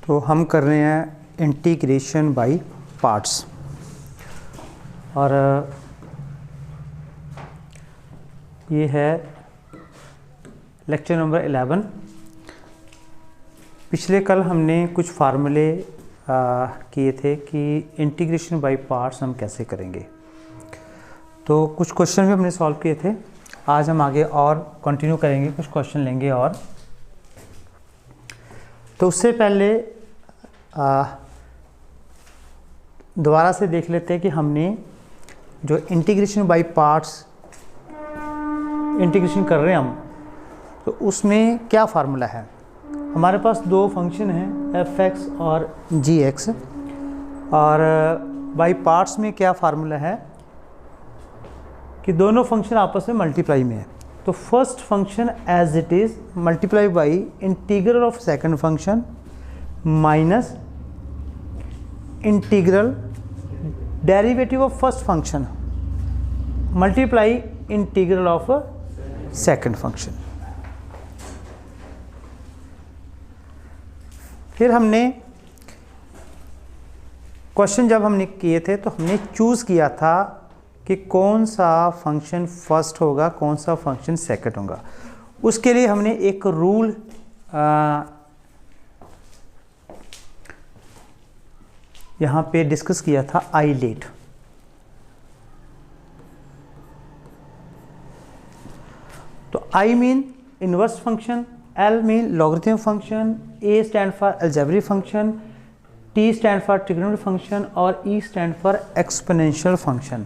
तो हम कर रहे हैं इंटीग्रेशन बाय पार्ट्स और ये है लेक्चर नंबर 11। पिछले कल हमने कुछ फार्मूले किए थे कि इंटीग्रेशन बाय पार्ट्स हम कैसे करेंगे, तो कुछ क्वेश्चन भी हमने सॉल्व किए थे। आज हम आगे और कंटिन्यू करेंगे, कुछ क्वेश्चन लेंगे और तो उससे पहले दोबारा से देख लेते हैं कि हमने जो इंटीग्रेशन बाय पार्ट्स इंटीग्रेशन कर रहे हैं हम, तो उसमें क्या फार्मूला है। हमारे पास दो फंक्शन हैं f(x) और g(x) और बाय पार्ट्स में क्या फार्मूला है कि दोनों फंक्शन आपस में मल्टीप्लाई में है। तो first function as it is multiply by integral of second function minus integral derivative of first function multiply integral of second function. फिर हमने क्वेश्चन जब हमने किए थे तो हमने चूज़ किया था कि कौन सा फंक्शन फर्स्ट होगा, कौन सा फंक्शन सेकंड होगा। उसके लिए हमने एक रूल यहाँ पे डिस्कस किया था, आई लेट। तो I mean inverse function, L mean logarithm function, A stand for algebraic function, T stand for trigonometric function और E stand for exponential function.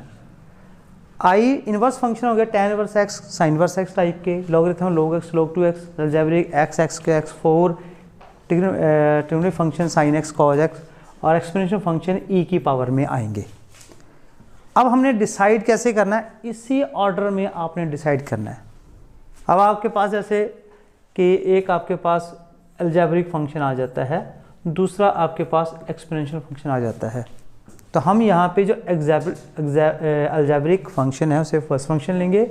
I inverse function हो गया tan inverse x, sin inverse x type के, logarithm log x, log 2x, algebraic x के x4, trigonometric function sin x cos x और exponential function e की power में आएंगे। अब हमने डिसाइड कैसे करना है, इसी ऑर्डर में आपने डिसाइड करना है। अब आपके पास जैसे कि एक आपके पास अलजेब्रिक फंक्शन आ जाता है, दूसरा आपके पास एक्सपोनेंशियल फंक्शन आ जाता है, तो हम यहाँ पे जो अलजेब्रिक फंक्शन है उसे फर्स्ट फंक्शन लेंगे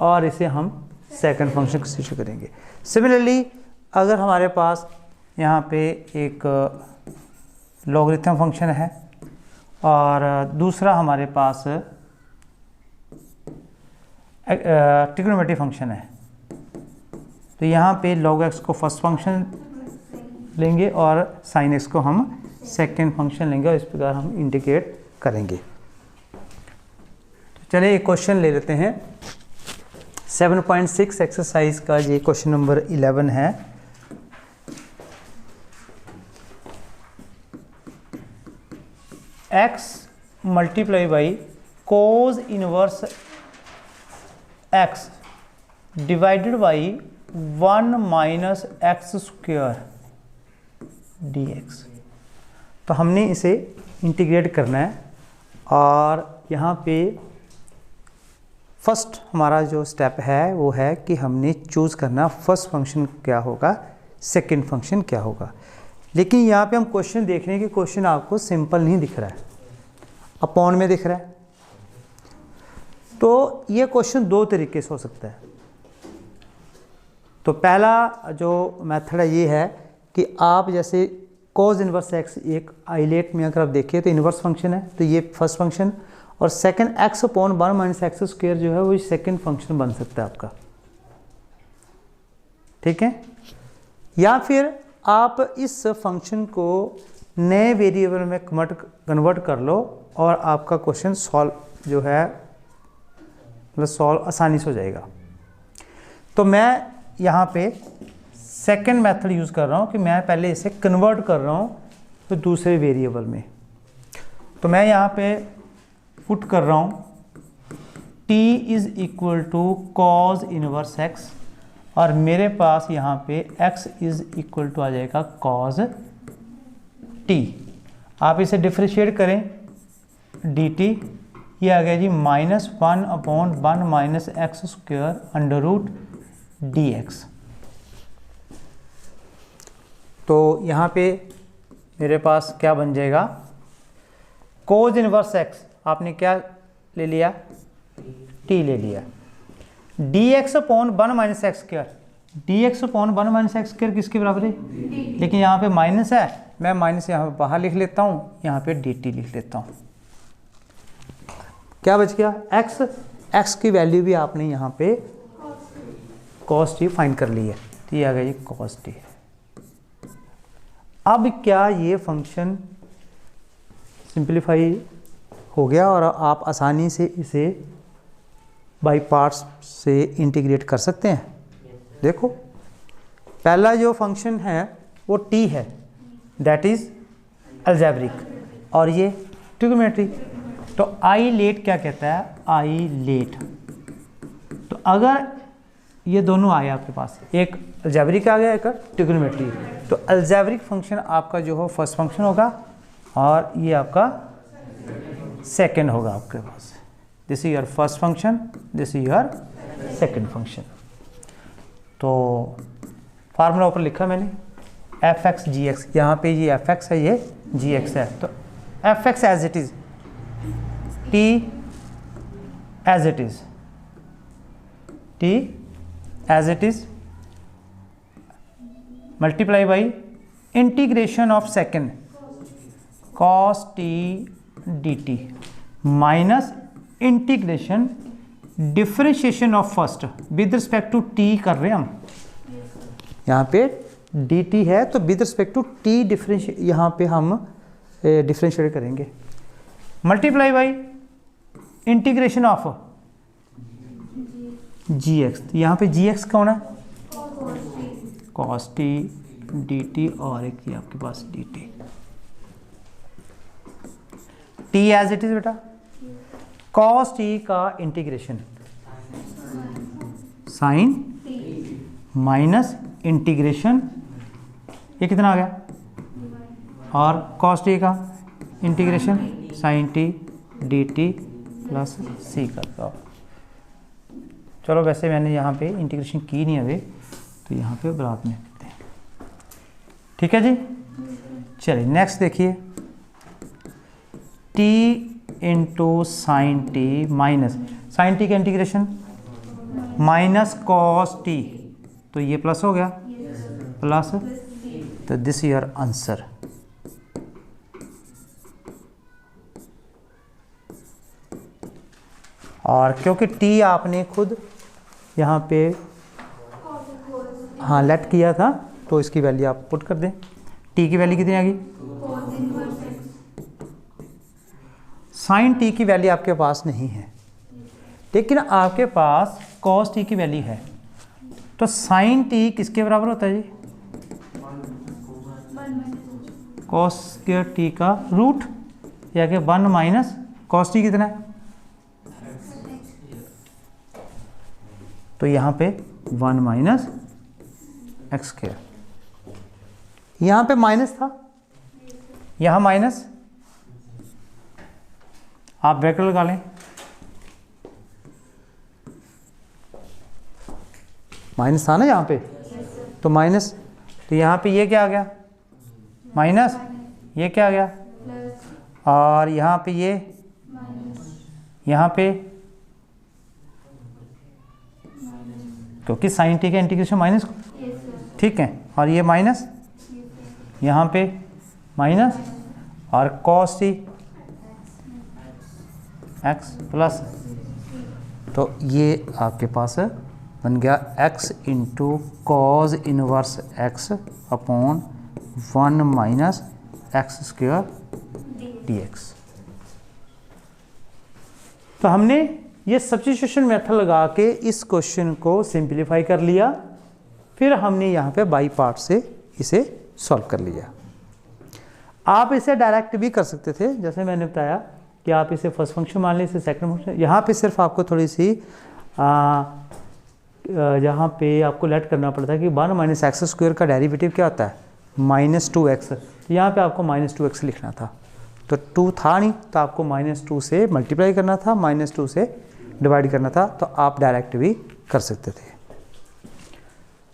और इसे हम सेकंड फंक्शन कंसीडर करेंगे। सिमिलरली अगर हमारे पास यहाँ पे एक लॉगरिथम फंक्शन है और दूसरा हमारे पास ट्रिग्नोमेट्रिक फंक्शन है, तो यहाँ पे log x को फर्स्ट फंक्शन लेंगे और sin x को हम सेकेंड फंक्शन लेंगे और इस प्रकार हम इंटीग्रेट करेंगे। तो चलिए एक क्वेश्चन ले लेते हैं। 7.6 एक्सरसाइज का ये क्वेश्चन नंबर 11 है। x multiply by cos inverse x divided by 1 minus x square dx। तो हमने इसे इंटीग्रेट करना है और यहाँ पे फर्स्ट हमारा जो स्टेप है वो है कि हमने चूज़ करना फर्स्ट फंक्शन क्या होगा, सेकंड फंक्शन क्या होगा। लेकिन यहाँ पे हम क्वेश्चन देख रहे हैं कि क्वेश्चन आपको सिंपल नहीं दिख रहा है, अपॉन में दिख रहा है। तो ये क्वेश्चन दो तरीके से हो सकता है। तो पहला जो मेथड है ये है कि आप जैसे cos इनवर्स x एक आइलेट में अगर आप देखिए तो इनवर्स फंक्शन है, तो ये फर्स्ट फंक्शन, और second x upon 1 minus x square जो है वो सेकंड फंक्शन बन सकता है आपका, ठीक है। या फिर आप इस फंक्शन को नए वेरिएबल में कन्वर्ट कर लो और आपका क्वेश्चन सॉल्व जो है मतलब सॉल्व आसानी से हो जाएगा। तो मैं यहाँ पे सेकेंड मेथड यूज़ कर रहा हूँ कि मैं पहले इसे कन्वर्ट कर रहा हूँ तो दूसरे वेरिएबल में। तो मैं यहाँ पे पुट कर रहा हूँ t is equal to cos inverse x और मेरे पास यहाँ पे x इज़ इक्वल टू आ जाएगा कॉज t। आप इसे डिफ्रेंशिएट करें dt, ये आ गया जी -1 upon 1 minus x square under root dx। तो यहाँ पे मेरे पास क्या बन जाएगा, कोज इनवर्स x आपने क्या ले लिया, t ले लिया, dx upon 1 minus x square, D x upon 1 minus x square किसके बराबर है, लेकिन यहाँ पे माइनस है, मैं माइनस यहाँ पे बाहर लिख लेता हूँ, यहाँ पे डी टी लिख लेता हूँ। क्या बच गया, एक्स, एक्स की वैल्यू भी आपने यहाँ पे कॉस टी फाइंड कर ली है, तो ये आ गया जी कॉस टी। अब क्या ये फंक्शन सिंप्लीफाई हो गया और आप आसानी से इसे बाई पार्ट्स से इंटीग्रेट कर सकते हैं। देखो पहला जो फंक्शन है वो टी है, दैट इज अलजेब्रिक, और ये ट्रिग्नोमेट्री। तो आई लेट क्या कहता है, आई लेट। तो अगर ये दोनों आए आपके पास, एक अलजेब्रिक आ गया, एक ट्रिग्नोमेट्री, तो अलजेब्रिक फंक्शन आपका जो हो फर्स्ट फंक्शन होगा और ये आपका सेकंड होगा आपके पास। This is your first function, this is your second function. तो फार्मूला ऊपर लिखा मैंने, एफ एक्स जी एक्स, यहाँ पे ये एफ एक्स है, ये जी एक्स है। तो f x as it is, t as it is, t as it is multiply by integration of second cos t D t minus integration differentiation of first with respect to t कर रहे हैं हम, यहाँ पे D t है तो with respect to t differentiate, यहाँ पे हम डिफरेंशिएट करेंगे, multiply by integration of g x. तो यहाँ पे जी एक्स कौन है, कॉस टी डी टी, और एक ये आपके पास D T, T as it is बेटा, कॉस टी का इंटीग्रेशन साइन माइनस इंटीग्रेशन, ये कितना आ गया, और कॉस टी का integration sine T D T plus C का। चलो वैसे मैंने यहाँ पे इंटीग्रेशन की नहीं अभी, तो यहाँ पे बाद में करते हैं, ठीक है जी। चलिए नेक्स्ट देखिए, t into sine t minus sine t का इंटीग्रेशन माइनस कॉस टी, तो ये प्लस हो गया, प्लस, तो दिस इज योर आंसर। और क्योंकि टी आपने खुद यहाँ पे हाँ लेट किया था, तो इसकी वैल्यू आप पुट कर दें। टी की वैल्यू कितनी आ गई, साइन टी की वैल्यू आपके पास नहीं है, लेकिन आपके पास कॉस टी की वैल्यू है। तो साइन टी किसके बराबर होता है जी, कॉस स्क्वायर टी का रूट, या कि 1 माइनस कॉस टी कितना है, तो यहाँ पे 1 माइनस एक्स स्क्वायर, यहाँ पे माइनस था, यहाँ माइनस, आप ब्रैकेट लगा लें, माइनस था ना यहाँ पे, तो माइनस, तो यहाँ पे ये क्या आ गया माइनस, ये क्या आ गया, और यहाँ पे ये, यहाँ पे क्योंकि साइन टी का इंटीग्रेशन माइनस, ठीक है, और ये माइनस, यहाँ पे माइनस, और कॉस टी एक्स प्लस, तो ये आपके पास बन गया x into cos inverse x upon 1 minus x square D x. तो हमने ये सब्स्टिट्यूशन मेथड लगा के इस क्वेश्चन को सिंप्लीफाई कर लिया, फिर हमने यहाँ पे बाई पार्ट से इसे सॉल्व कर लिया। आप इसे डायरेक्ट भी कर सकते थे, जैसे मैंने बताया कि आप इसे फर्स्ट फंक्शन मान लें, इसे सेकंड फंक्शन। यहाँ पे सिर्फ आपको थोड़ी सी यहाँ पे आपको लेट करना पड़ता है कि 1 माइनस एक्स स्क्वायर का डेरिवेटिव क्या होता है, -2x। तो यहाँ पे आपको -2x लिखना था, तो 2 था नहीं, तो आपको -2 से मल्टीप्लाई करना था, -2 से डिवाइड करना था, तो आप डायरेक्ट भी कर सकते थे।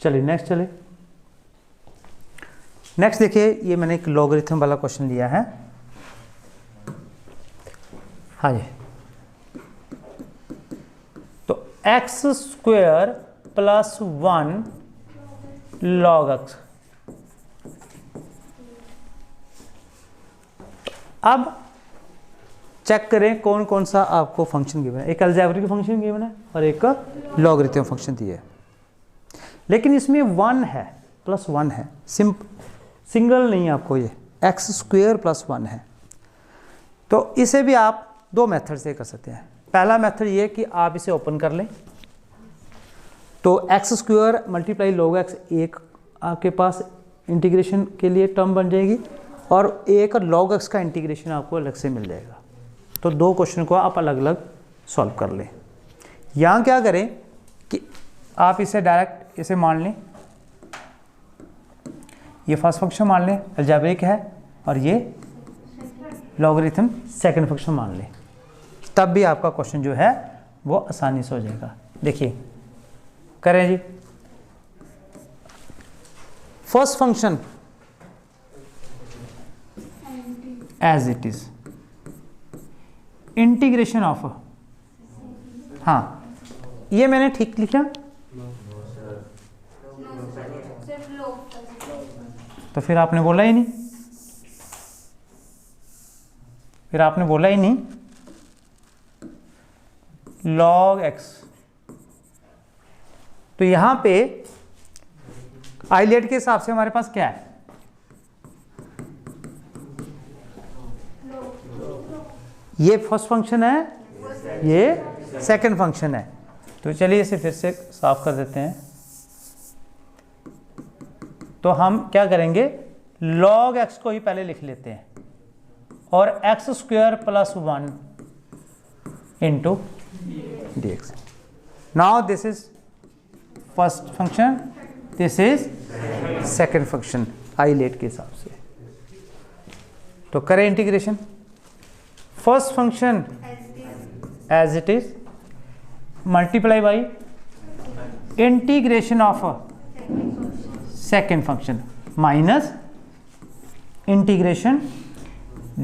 चलिए नेक्स्ट चले, नेक्स्ट देखिए, ये मैंने एक लॉगरिथम वाला क्वेश्चन लिया है। हाँ जी, तो x square plus 1 log x। अब चेक करें कौन कौन सा आपको फंक्शन गिवन है। एक अलजेब्रिक फंक्शन गिवन है और एक लॉगरिथम फंक्शन दिया है, लेकिन इसमें 1 है, +1 है, सिंगल नहीं है आपको, ये x² +1 है। तो इसे भी आप दो मेथड से कर सकते हैं। पहला मेथड ये कि आप इसे ओपन कर लें, तो x² × log x एक आपके पास इंटीग्रेशन के लिए टर्म बन जाएगी और एक log x का इंटीग्रेशन आपको अलग से मिल जाएगा। तो दो क्वेश्चन को आप अलग अलग सॉल्व कर लें। यहाँ क्या करें कि आप इसे डायरेक्ट इसे मान लें, ये फर्स्ट फंक्शन मान लें अलजेब्रिक है और ये लॉगरिथम सेकंड फंक्शन मान लें, तब भी आपका क्वेश्चन जो है वो आसानी से हो जाएगा। देखिए करें जी। First function as it is integration of, हाँ ये मैंने ठीक लिखा, तो फिर आपने बोला ही नहीं, log x। तो यहां पे आइलेट के हिसाब से हमारे पास क्या है, ये फर्स्ट फंक्शन है, ये सेकंड फंक्शन है। तो चलिए इसे फिर से साफ कर देते हैं। तो हम क्या करेंगे, log x को ही पहले लिख लेते हैं और x² +1 into dx। Now this is first function, this is second function ILATE के हिसाब से। तो करें integration. First function as it is multiply by integration of second function minus integration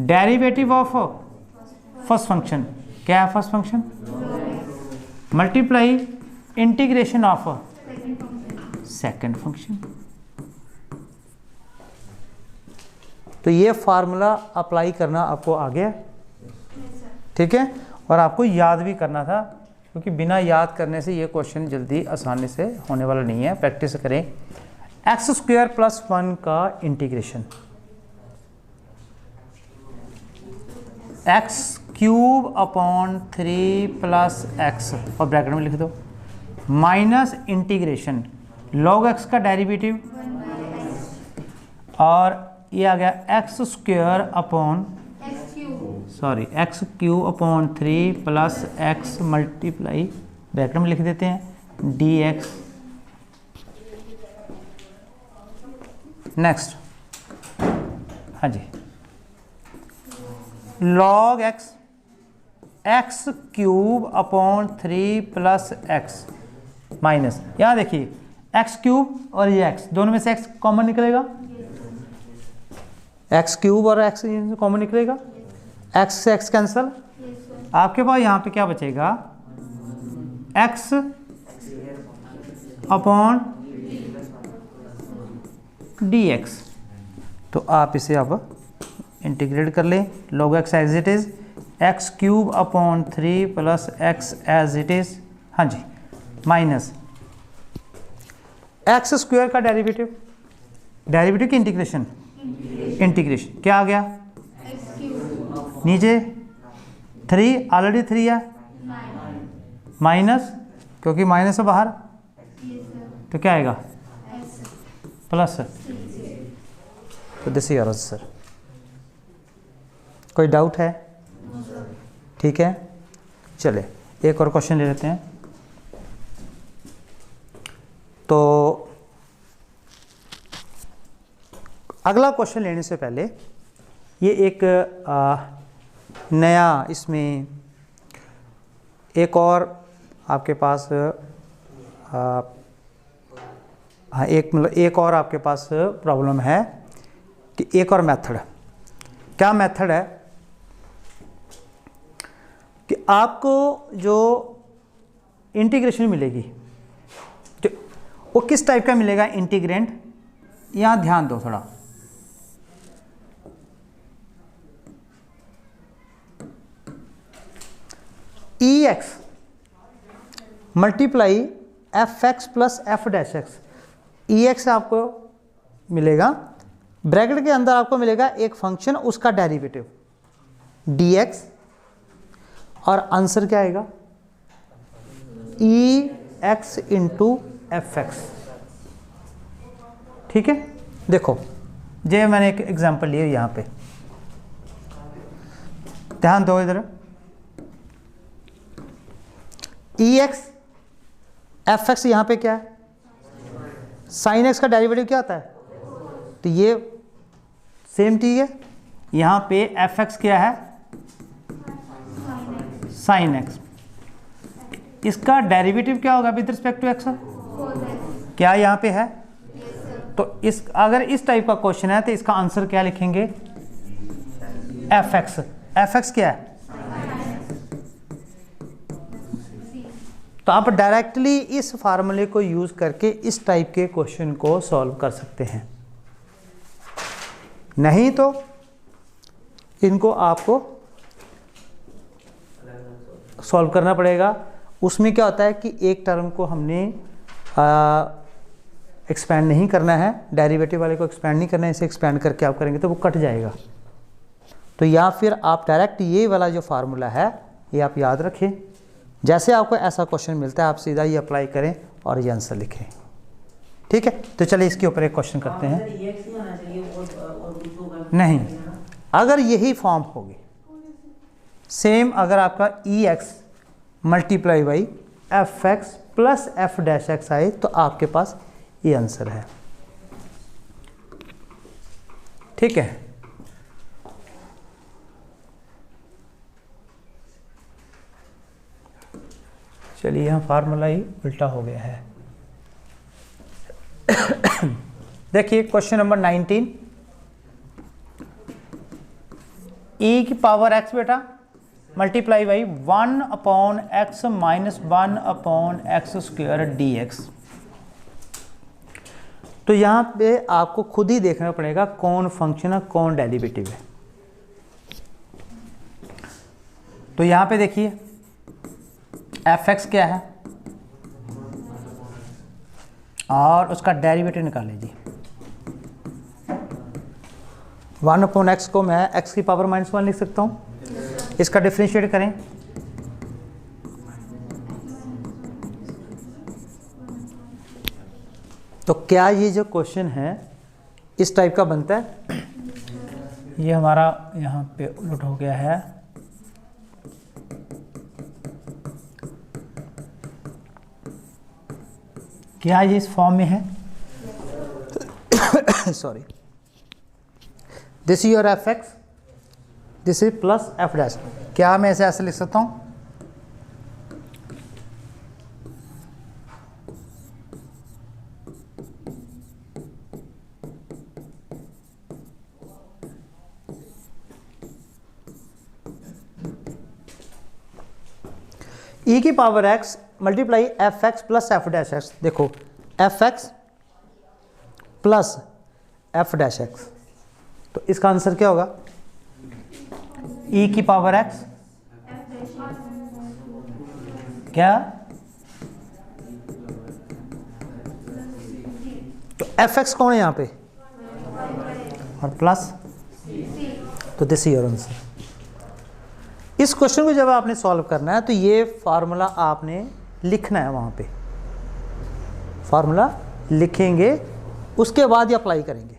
derivative of first function. क्या है first function? Multiply integration of second function. तो ये formula apply करना आपको आ गया, ठीक है। और आपको याद भी करना था, क्योंकि बिना याद करने से ये क्वेश्चन जल्दी आसानी से होने वाला नहीं है। प्रैक्टिस करें। x² +1 का इंटीग्रेशन x³ + 3 + x और ब्रैकेट में लिख दो माइनस इंटीग्रेशन log x का डेरिवेटिव और ये आ गया x³ / 3 + x मल्टीप्लाई ब्रैकेट में लिख देते हैं dx। नेक्स्ट, हाँ जी, log x x³ / 3 + x minus, यहाँ देखिए x³ और ये x दोनों में से x कॉमन निकलेगा, x³ और x कॉमन निकलेगा, x से x कैंसल, आपके पास यहाँ पे क्या बचेगा x / dx। तो आप इसे अब इंटीग्रेट कर लें। log x as it is x³ / 3 + x as it is, हाँ जी, माइनस x² का डेरिवेटिव की इंटीग्रेशन क्या आ गया नीचे 3 ऑलरेडी 3 है माइनस, क्योंकि माइनस से बाहर तो क्या आएगा प्लस। तो दिस इज योर आंसर। कोई डाउट है? ठीक है, चले एक और क्वेश्चन ले लेते हैं। तो अगला क्वेश्चन लेने से पहले ये एक नया इसमें एक और आपके पास हाँ एक और आपके पास प्रॉब्लम है कि एक और मेथड। क्या मेथड है कि आपको जो इंटीग्रेशन मिलेगी वो किस टाइप का मिलेगा इंटीग्रेंट, यहां ध्यान दो थोड़ा। E X multiply F X plus F dash X. E X आपको मिलेगा, ब्रैकेट के अंदर आपको मिलेगा एक फंक्शन, उसका डेरिवेटिव डी एक्स, और आंसर क्या आएगा ई एक्स इंटू एफ एक्स। ठीक है, देखो ये मैंने एक एग्जांपल लिया यहाँ पे, ध्यान दो इधर। ई एक्स एफ एक्स यहाँ पे क्या है, साइन एक्स का डेरिवेटिव क्या आता है, तो ये सेम चीज है। यहाँ पे एफ एक्स क्या है, साइन एक्स, इसका डेरिवेटिव क्या होगा विद रिस्पेक्ट टू एक्स, क्या यहाँ पे है। तो इस अगर इस टाइप का क्वेश्चन है तो इसका आंसर क्या लिखेंगे, एफ एक्स। एफ एक्स क्या है, तो आप डायरेक्टली इस फार्मूले को यूज करके इस टाइप के क्वेश्चन को सॉल्व कर सकते हैं, नहीं तो इनको आपको सॉल्व करना पड़ेगा। उसमें क्या होता है कि एक टर्म को हमने एक्सपेंड नहीं करना है, डेरिवेटिव वाले को एक्सपेंड नहीं करना है, इसे एक्सपेंड करके आप करेंगे तो वो कट जाएगा। तो या फिर आप डायरेक्ट ये वाला जो फार्मूला है ये आप याद रखें, जैसे आपको ऐसा क्वेश्चन मिलता है आप सीधा ये अप्लाई करें और ये आंसर लिखें। ठीक है, तो चलिए इसके ऊपर एक क्वेश्चन करते हैं। नहीं, अगर यही फॉर्म होगी सेम, अगर आपका E X multiply by F X plus F dash X आए तो आपके पास ये आंसर है। ठीक है, चलिए यहाँ फार्मूला ही उल्टा हो गया है। देखिए क्वेश्चन नंबर 19, ई की पावर एक्स बेटा multiply by 1 upon x minus 1 upon x square D x. तो यहाँ पे आपको खुद ही देखना पड़ेगा कौन फंक्शन है कौन डेरिवेटिव है। तो यहाँ पे देखिए एफ एक्स क्या है और उसका डेरिवेटिव निकाल लीजिए। 1 अपॉन एक्स को मैं एक्स की पावर -1 लिख सकता हूँ, इसका डिफरेंशिएट करें तो क्या ये जो क्वेश्चन है इस टाइप का बनता है। ये हमारा यहाँ पे उलट हो गया है, क्या ये इस फॉर्म में है। Sorry, this is your F X, this is plus F dash. क्या मैं ऐसे लिख सकता हूँ, ई की power X multiply F X plus F dash X. देखो F X plus F dash X, तो इसका आंसर क्या होगा, ई की पावर एक्स क्या, तो एफ एक्स कौन है यहाँ पे और प्लस, तो दिस इज योर आंसर। इस क्वेश्चन को जब आपने सॉल्व करना है तो ये फार्मूला आपने लिखना है, वहाँ पे फार्मूला लिखेंगे उसके बाद ही अप्लाई करेंगे।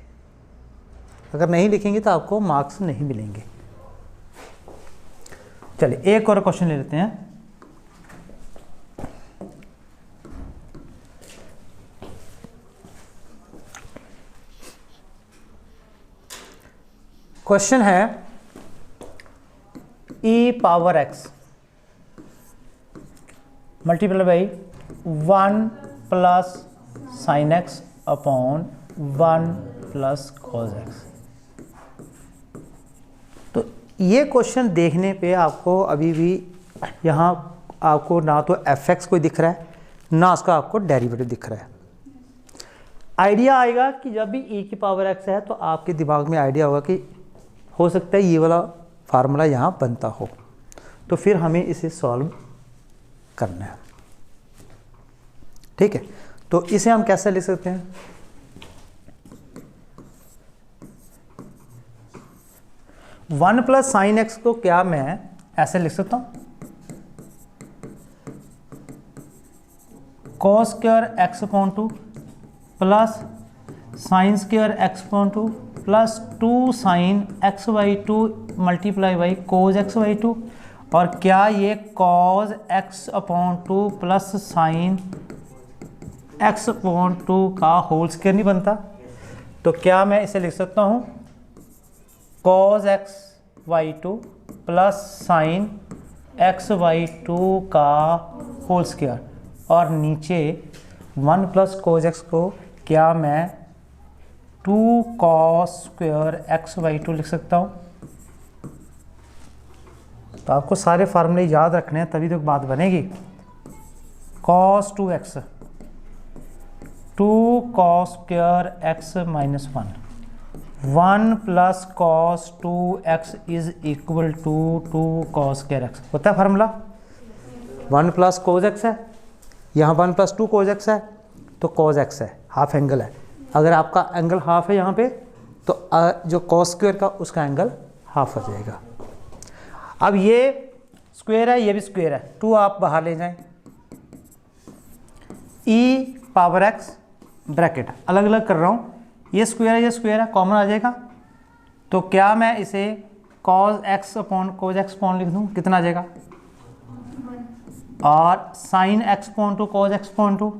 अगर नहीं लिखेंगे तो आपको मार्क्स नहीं मिलेंगे। चलिए एक और क्वेश्चन ले लेते हैं। क्वेश्चन है E power X multiply by 1 plus sine x upon 1 plus cos X. तो ये क्वेश्चन देखने पे आपको अभी भी यहाँ आपको ना तो एफ एक्स कोई दिख रहा है ना उसका आपको डेरिवेटिव दिख रहा है। आइडिया आएगा कि जब भी e की पावर x है तो आपके दिमाग में आइडिया होगा कि हो सकता है ये वाला फार्मूला यहाँ बनता हो, तो फिर हमें इसे सॉल्व करना है। ठीक है, तो इसे हम कैसे लिख सकते हैं? वन प्लस साइन एक्स को क्या मैं ऐसे लिख सकता हूं, cos square x upon 2 plus sine square x upon 2 plus 2 sine x by 2 multiply by cos x by 2। और क्या ये cos x upon 2 plus sine x upon 2 का होल स्क्वायर नहीं बनता? तो क्या मैं इसे लिख सकता हूँ cos x by 2 plus sine x by 2 का होल स्क्वायर, और नीचे 1 प्लस कोज एक्स को क्या मैं 2 कॉस स्क्वायर एक्स बाई 2 लिख सकता हूँ? तो आपको सारे फार्मूले याद रखने हैं, तभी तो बात बनेगी। Cos 2x 2 cos square x minus 1 plus cos 2x is equal to 2 cos square x. होता है फार्मूला? 1 प्लस कोज एक्स है, यहाँ 1 प्लस 2 कोज एक्स है, तो कोज एक्स है, हाफ एंगल है। अगर आपका एंगल हाफ है यहाँ पे, तो जो कॉस स्क्वायर का उसका एंगल हाफ हो जाएगा। अब ये स्क्वायर है, ये भी स्क्वायर है, 2 आप बाहर ले जाएं, e पावर x ब्रैकेट अलग अलग कर रहा हूँ, ये स्क्वायर है, ये स्क्वायर है, कॉमन आ जाएगा। तो क्या मैं इसे cos x upon cos x upon लिख दूँ, कितना आ जाएगा? और sine x upon 2 cos x upon 2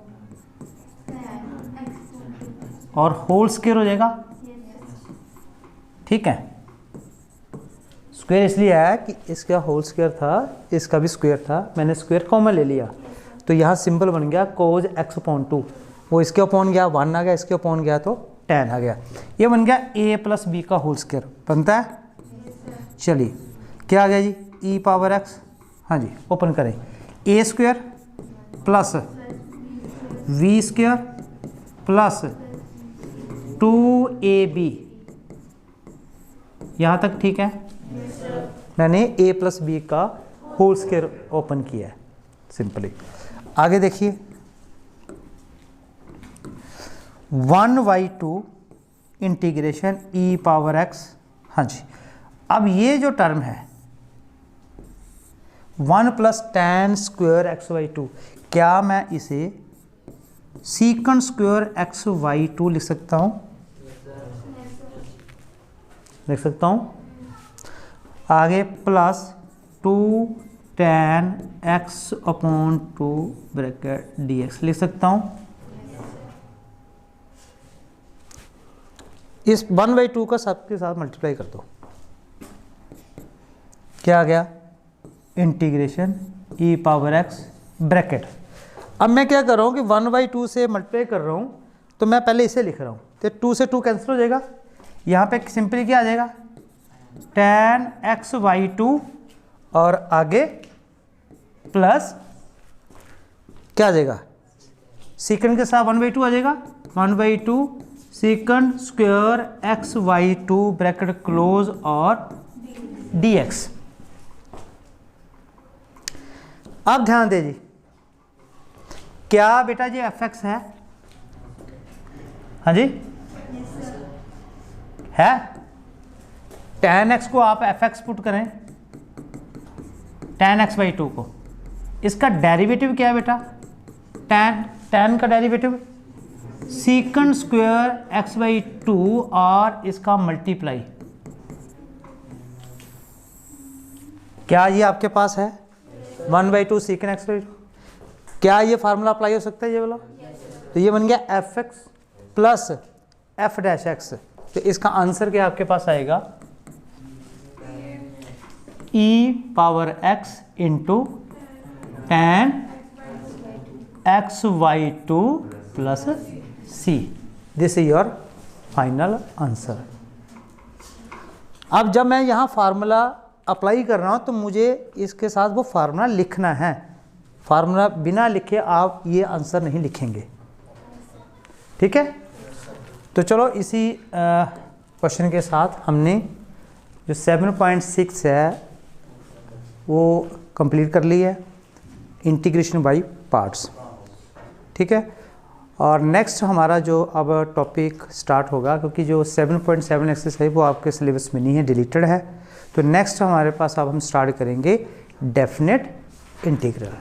और होल स्क्वायर हो जाएगा। ठीक है, स्क्वायर इसलिए आया कि इसका होल स्क्वायर था, इसका भी स्क्वायर था, मैंने स्क्वायर कॉमन ले लिया, तो यहाँ सिंबल बन गया कोज एक्स अपॉन 2। वो इसके अपॉन गया 1 आ गया, इसके अपॉन गया तो 10 आ गया। ये बन गया a प्लस बी का होल स्क्वायर। बनता है? चलिए, क्या आ गया जी? e पावर x, हाँ जी, ओपन करें, a square plus v square plus 2ab, यहाँ तक ठीक है? मैंने a प्लस बी का होल स्क्वायर ओपन किया है सिंपली। आगे देखिए, 1/2 इंटीग्रेशन e पावर x, हाँ जी। अब ये जो टर्म है 1 plus tan square x by 2, क्या मैं इसे सीकंड स्क्वायर एक्स बाई 2 लिख सकता हूँ? लिख सकता हूँ। आगे plus 2 tan x upon 2 bracket dx लिख सकता हूँ। इस 1/2 का सबके साथ मल्टीप्लाई कर दो, क्या आ गया? Integration e power x bracket. अब मैं क्या कर रहा हूँ कि 1/2 से मल्टीप्लाई कर रहा हूँ, तो मैं पहले इसे लिख रहा हूँ, तो 2 से 2 कैंसिल हो जाएगा। यहाँ पे सिंपली क्या आ जाएगा? tan x बाई 2 और आगे प्लस क्या आ जाएगा? सीकंड के साथ 1/2 आ जाएगा, 1/2 secant square x by 2 bracket close और dx। अब ध्यान दे जी, क्या बेटा जी fx है? हाँ जी, है। tan x को आप fx पुट करें, tan x बाई 2 को, इसका डेरिवेटिव क्या है बेटा? tan का derivative secant square x by 2 और इसका मल्टीप्लाई। क्या ये आपके पास है? 1/2 सीकंड एक्स बाई 2। क्या ये फार्मूला अप्लाई हो सकता है ये वाला? तो ये बन गया fx plus f dash x। तो इसका आंसर क्या आपके पास आएगा? e power x into tan x by 2 plus c। This is your final answer. अब जब मैं यहाँ फार्मूला अप्लाई कर रहा हूँ तो मुझे इसके साथ वो फार्मूला लिखना है। फार्मूला बिना लिखे आप ये आंसर नहीं लिखेंगे, ठीक है? तो चलो इसी क्वेश्चन के साथ हमने जो 7.6 है वो कंप्लीट कर ली है, इंटीग्रेशन बाय पार्ट्स। ठीक है, और नेक्स्ट हमारा जो अब टॉपिक स्टार्ट होगा, क्योंकि जो 7.7 एक्सरसाइज है वो आपके सिलेबस में नहीं है, डिलीटेड है। तो नेक्स्ट हमारे पास अब हम स्टार्ट करेंगे डेफिनेट इंटीग्रल।